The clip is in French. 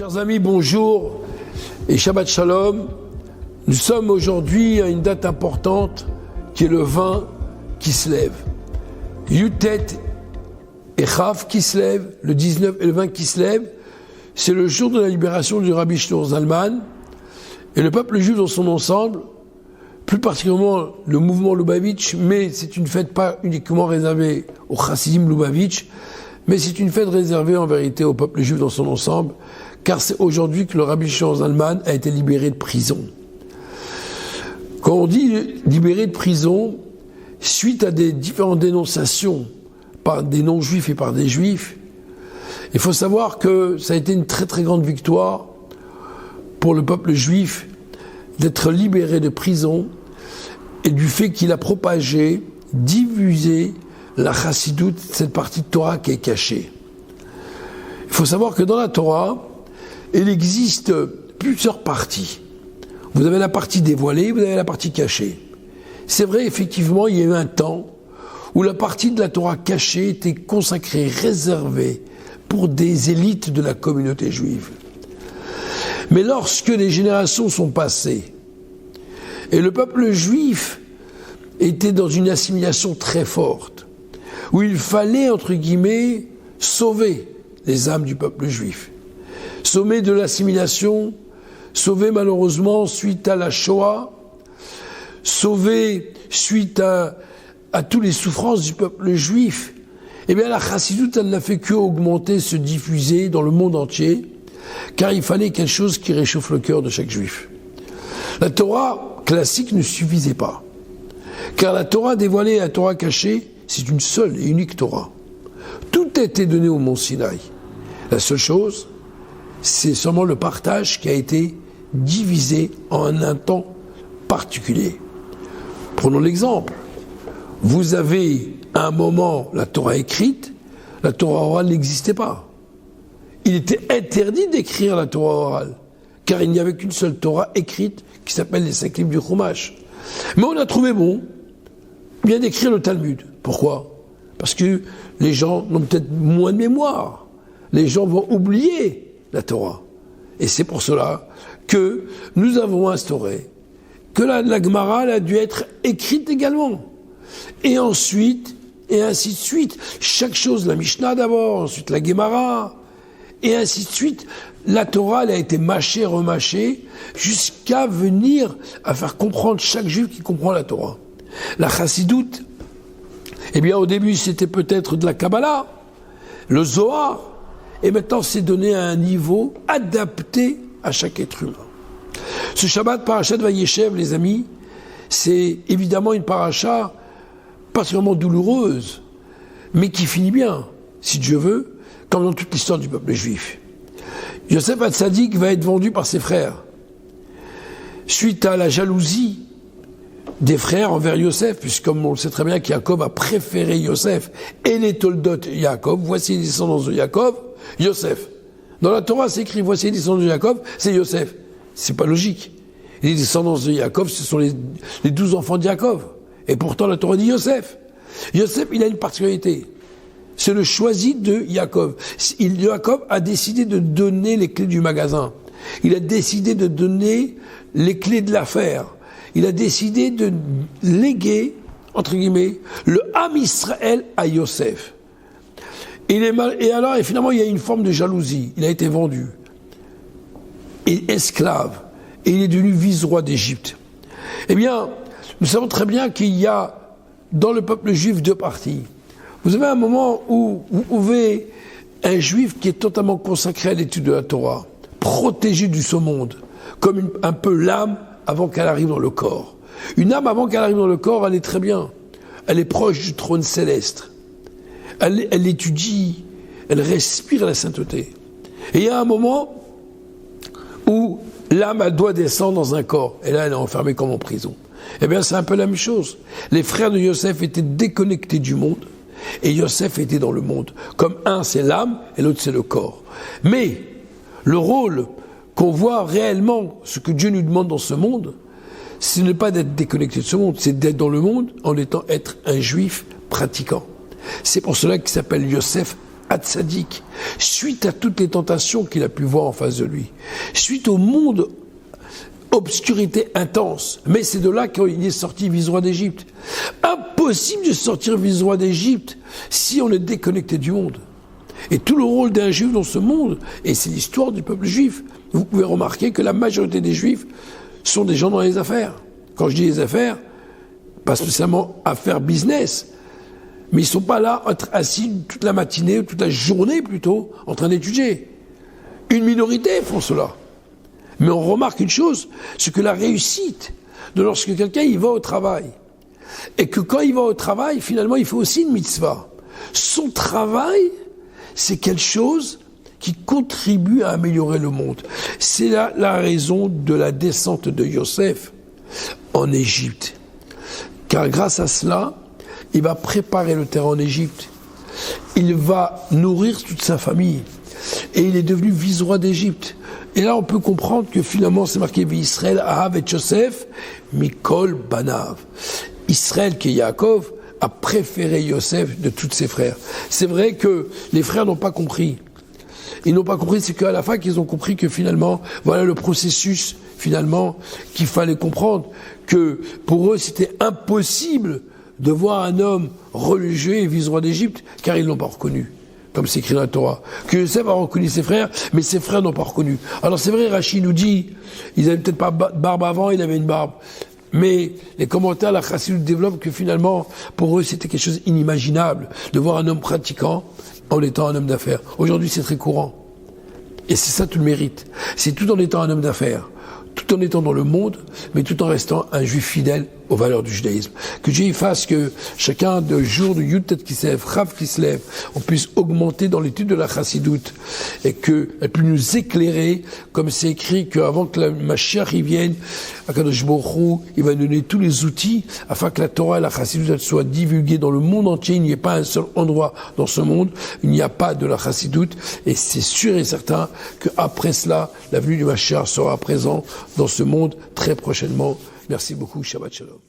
Chers amis, bonjour et Shabbat Shalom. Nous sommes aujourd'hui à une date importante qui est le 20 Kislev. Yutet et Chav Kislev, le 19 et le 20 Kislev, c'est le jour de la libération du Rabbi Shneur Zalman. Et le peuple juif dans son ensemble, plus particulièrement le mouvement Lubavitch, mais c'est une fête pas uniquement réservée aux Chassidim Lubavitch, mais c'est une fête réservée en vérité au peuple juif dans son ensemble, car c'est aujourd'hui que le Rabbi Shneur Zalman a été libéré de prison. Quand on dit libéré de prison, suite à des différentes dénonciations par des non-juifs et par des juifs, il faut savoir que ça a été une très très grande victoire pour le peuple juif d'être libéré de prison et du fait qu'il a propagé, diffusé la chassidoute, cette partie de Torah qui est cachée. Il faut savoir que dans la Torah, il existe plusieurs parties. Vous avez la partie dévoilée, vous avez la partie cachée. C'est vrai, effectivement, il y a eu un temps où la partie de la Torah cachée était consacrée, réservée pour des élites de la communauté juive. Mais lorsque les générations sont passées et le peuple juif était dans une assimilation très forte, où il fallait, entre guillemets, sauver les âmes du peuple juif, sauver de l'assimilation, sauver malheureusement suite à la Shoah, sauver suite à toutes les souffrances du peuple juif, eh bien la chassidoute, elle n'a fait qu'augmenter, se diffuser dans le monde entier, car il fallait quelque chose qui réchauffe le cœur de chaque juif. La Torah classique ne suffisait pas, car la Torah dévoilée et la Torah cachée, c'est une seule et unique Torah. Tout a été donné au mont Sinaï. La seule chose, c'est seulement le partage qui a été divisé en un temps particulier. Prenons l'exemple. Vous avez à un moment la Torah écrite, la Torah orale n'existait pas. Il était interdit d'écrire la Torah orale, car il n'y avait qu'une seule Torah écrite qui s'appelle les 5 livres du Chumash. Mais on a trouvé bon bien d'écrire le Talmud. Pourquoi ? Parce que les gens n'ont peut-être moins de mémoire. Les gens vont oublier la Torah. Et c'est pour cela que nous avons instauré que la Gemara a dû être écrite également. Et ensuite, et ainsi de suite. Chaque chose, la Mishnah d'abord, ensuite la Gemara, et ainsi de suite. La Torah, elle a été mâchée, remâchée, jusqu'à venir à faire comprendre chaque juif qui comprend la Torah. La chassidoute, eh bien au début c'était peut-être de la Kabbalah, le Zohar, et maintenant c'est donné à un niveau adapté à chaque être humain. Ce Shabbat, Parashat Vayeshev, les amis, c'est évidemment une paracha particulièrement douloureuse, mais qui finit bien, si Dieu veut, comme dans toute l'histoire du peuple juif. Yosef Hatzadik va être vendu par ses frères, suite à la jalousie des frères envers Yosef, puisque comme on le sait très bien qu'Yaakov a préféré Yosef et les Toldot Yaakov, voici les descendants de Yaakov, Yosef. Dans la Torah, c'est écrit, voici les descendants de Yaakov, c'est Yosef. C'est pas logique. Les descendants de Yaakov, ce sont les 12 enfants de Yaakov. Et pourtant, la Torah dit Yosef. Yosef, il a une particularité. C'est le choisi de Yaakov. Yaakov a décidé de donner les clés du magasin. Il a décidé de donner les clés de l'affaire. Il a décidé de léguer, entre guillemets, le Ham Israël à Yosef. Et alors, finalement, il y a une forme de jalousie. Il a été vendu. Et esclave. Et il est devenu vice-roi d'Égypte. Eh bien, nous savons très bien qu'il y a, dans le peuple juif, deux parties. Vous avez un moment où vous avez un juif qui est totalement consacré à l'étude de la Torah, protégé du ce monde, comme un peu l'âme avant qu'elle arrive dans le corps. Une âme avant qu'elle arrive dans le corps, elle est très bien. Elle est proche du trône céleste. Elle étudie, elle respire la sainteté. Et il y a un moment où l'âme, elle doit descendre dans un corps. Et là, elle est enfermée comme en prison. Eh bien, c'est un peu la même chose. Les frères de Yosef étaient déconnectés du monde. Et Yosef était dans le monde. Comme un, c'est l'âme, et l'autre, c'est le corps. Mais le rôle qu'on voit réellement, ce que Dieu nous demande dans ce monde, ce n'est pas d'être déconnecté de ce monde, c'est d'être dans le monde en étant être un juif pratiquant. C'est pour cela qu'il s'appelle Yosef Hatzadik, suite à toutes les tentations qu'il a pu voir en face de lui, suite au monde obscurité intense. Mais c'est de là qu'il est sorti vice-roi d'Égypte. Impossible de sortir vice-roi d'Égypte si on est déconnecté du monde. Et tout le rôle d'un juif dans ce monde, et c'est l'histoire du peuple juif. Vous pouvez remarquer que la majorité des juifs sont des gens dans les affaires. Quand je dis les affaires, pas spécialement affaires business, mais ils ne sont pas là assis toute la matinée, ou toute la journée plutôt, en train d'étudier. Une minorité font cela. Mais on remarque une chose, c'est que la réussite de lorsque quelqu'un il va au travail, et que quand il va au travail, finalement il fait aussi une mitzvah. Son travail, c'est quelque chose qui contribue à améliorer le monde. C'est la raison de la descente de Yosef en Égypte. Car grâce à cela, il va préparer le terrain en Égypte. Il va nourrir toute sa famille. Et il est devenu vice-roi d'Égypte. Et là, on peut comprendre que finalement, c'est marqué Israël, Ahav et Joseph, Mikol Banav. Israël, qui est Yaakov, a préféré Yosef de tous ses frères. C'est vrai que les frères n'ont pas compris. Ils n'ont pas compris, c'est qu'à la fin qu'ils ont compris que finalement, voilà le processus, finalement, qu'il fallait comprendre, que pour eux, c'était impossible de voir un homme religieux et vice-roi d'Égypte, car ils ne l'ont pas reconnu, comme c'est écrit dans la Torah. Que Yosef a reconnu ses frères, mais ses frères n'ont pas reconnu. Alors c'est vrai, Rachid nous dit, ils n'avaient peut-être pas barbe avant, il avait une barbe. Mais les commentaires, la Chassidut développe que finalement, pour eux, c'était quelque chose d'inimaginable, de voir un homme pratiquant en étant un homme d'affaires. Aujourd'hui, c'est très courant. Et c'est ça tout le mérite. C'est tout en étant un homme d'affaires, tout en étant dans le monde, mais tout en restant un juif fidèle aux valeurs du judaïsme. Que Dieu fasse que chacun de jour de Yud Tet qui se lève, Rav qui se lève, on puisse augmenter dans l'étude de la Chassidoute et qu'elle puisse nous éclairer, comme c'est écrit qu'avant que la Mashiach y vienne, Akadosh Baruch Hu, il va nous donner tous les outils afin que la Torah et la Chassidoute soient divulguées dans le monde entier. Il n'y ait pas un seul endroit dans ce monde, il n'y a pas de la Chassidoute, et c'est sûr et certain qu'après cela, la venue du Mashiach sera présent dans ce monde très prochainement. Merci beaucoup, Shabbat Shalom.